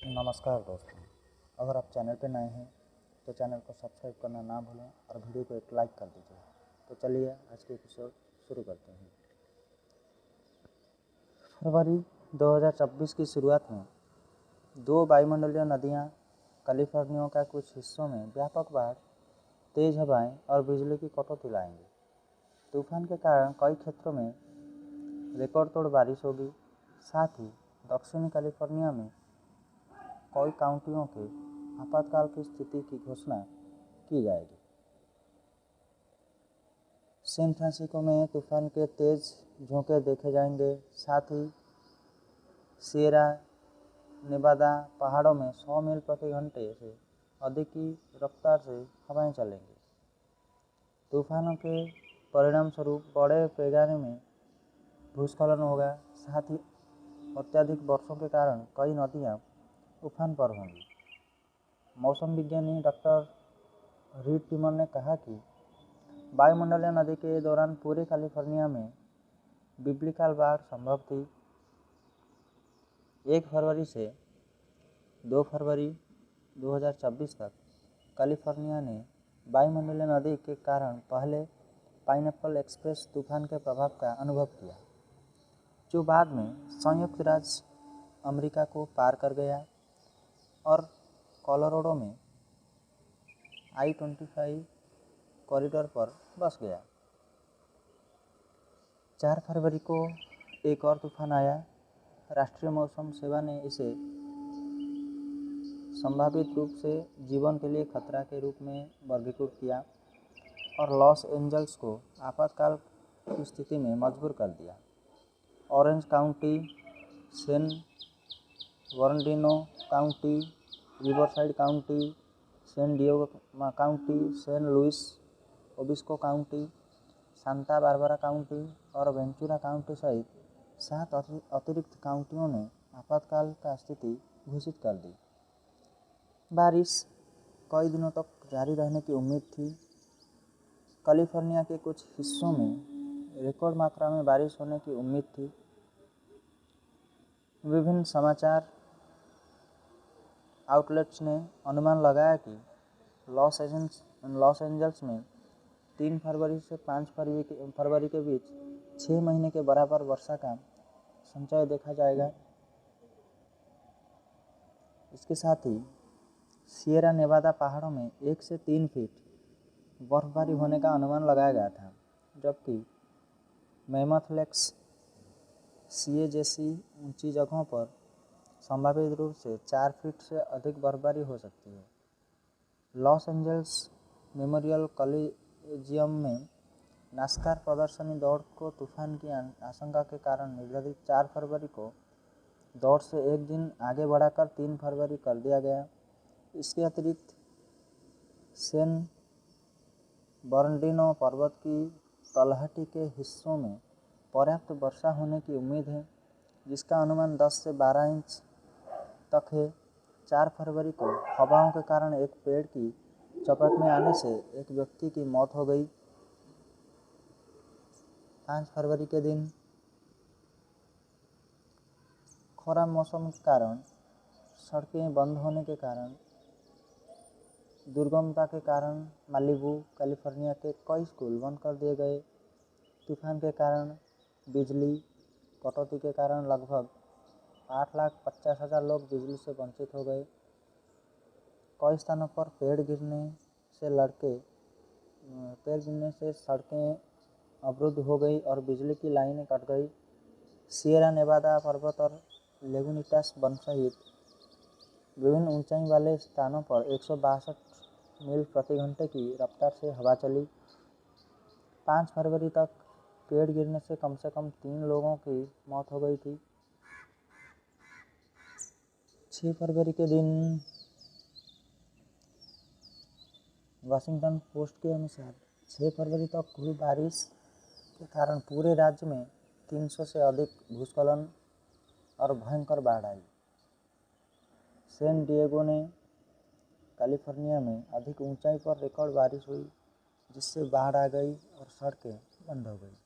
नमस्कार दोस्तों। अगर आप चैनल पर नए हैं तो चैनल को सब्सक्राइब करना ना भूलें और वीडियो को एक लाइक कर दीजिए। तो चलिए आज के एपिसोड शुरू करते हैं। फरवरी 2026 की शुरुआत में दो वायुमंडलीय नदियां कैलिफोर्निया का कुछ हिस्सों में व्यापक बाढ़, तेज हवाएं और बिजली की कटौती लाएंगी। तूफान के कारण कई क्षेत्रों में रिकॉर्ड तोड़ बारिश होगी। साथ ही दक्षिणी कैलिफोर्निया में कई काउंटियों के आपातकाल की स्थिति की घोषणा की जाएगी। सैन फ्रांसिस्को में तूफान के तेज झोंके देखे जाएंगे। साथ ही सिएरा नेवादा पहाड़ों में 100 मील प्रति घंटे से अधिक की रफ्तार से हवाएं चलेंगी। तूफानों के परिणाम स्वरूप बड़े पैमाने में भूस्खलन होगा। साथ ही अत्यधिक वर्षों के कारण कई नदियां उफान पर होंगी। मौसम विज्ञानी डॉक्टर रीड टिमर ने कहा कि वायुमंडलीय नदी के दौरान पूरे कैलिफोर्निया में बिब्लिकल बाढ़ संभव थी। 1 फरवरी से 2 फरवरी 2026 तक कैलिफोर्निया ने वायुमंडलीय नदी के कारण पहले पाइनएप्पल एक्सप्रेस तूफान के प्रभाव का अनुभव किया, जो बाद में संयुक्त राज्य अमेरिका को पार कर गया और कोलोराडो में I-25 कॉरिडोर पर बस गया। 4 फरवरी को एक और तूफान आया। राष्ट्रीय मौसम सेवा ने इसे संभावित रूप से जीवन के लिए खतरा के रूप में वर्गीकृत किया और लॉस एंजल्स को आपातकाल की स्थिति में मजबूर कर दिया। Orange County, San Bernardino County, Riverside County, San Diego County, San Luis Obispo County, Santa Barbara County और वेंचुरा काउंटी सहित 7 अतिरिक्त काउंटियों ने आपातकाल का स्थिति घोषित कर दी। बारिश कई दिनों तक जारी रहने की उम्मीद थी। कैलिफोर्निया के कुछ हिस्सों में रिकॉर्ड मात्रा में बारिश होने की उम्मीद थी। विभिन्न समाचार आउटलेट्स ने अनुमान लगाया कि लॉस एंजल्स में 3 फरवरी से 5 फरवरी के बीच 6 महीने के बराबर वर्षा का संचय देखा जाएगा। इसके साथ ही सिएरा नेवादा पहाड़ों में 1 से 3 फीट बर्फबारी होने का अनुमान लगाया गया था, जबकि मैमथ लेक्स सीए जैसी ऊंची जगहों पर संभावित रूप से 4 फीट से अधिक बर्फबारी हो सकती है। लॉस एंजल्स मेमोरियल कॉलिजियम में नास्कार प्रदर्शनी दौड़ को तूफान की आशंका के कारण निर्धारित 4 फरवरी को दौड़ से एक दिन आगे बढ़ाकर 3 फरवरी कर दिया गया। इसके अतिरिक्त सैन बर्नार्डिनो पर्वत की तलहटी के हिस्सों में पर्याप्त वर्षा होने की उम्मीद है, जिसका अनुमान 10 से 12 इंच तक है। 4 फरवरी को हवाओं के कारण एक पेड़ की चपेट में आने से एक व्यक्ति की मौत हो गई। 5 फरवरी के दिन खराब मौसम के कारण सड़कें बंद होने के कारण दुर्गमता के कारण मालिबू, कैलिफोर्निया के कई स्कूल बंद कर दिए गए। तूफान के कारण बिजली कटौती के कारण लगभग 8,50,000 लोग बिजली से वंचित हो गए। कई स्थानों पर पेड़ गिरने से सड़कें अवरुद्ध हो गई और बिजली की लाइनें कट गई। सिएरा नेवादा पर्वत और लेगुनिटास वन सहित विभिन्न ऊंचाई वाले स्थानों पर 162 मील प्रति घंटे की रफ्तार से हवा चली। 5 फरवरी तक पेड़ गिरने से कम 3 लोगों की मौत हो गई थी। 6 फरवरी के दिन वाशिंगटन पोस्ट के अनुसार 6 फरवरी तक हुई बारिश के कारण पूरे राज्य में 300 से अधिक भूस्खलन और भयंकर बाढ़ आई। सैन डिएगो ने कैलिफोर्निया में अधिक ऊंचाई पर रिकॉर्ड बारिश हुई, जिससे बाढ़ आ गई और सड़कें बंद हो गई।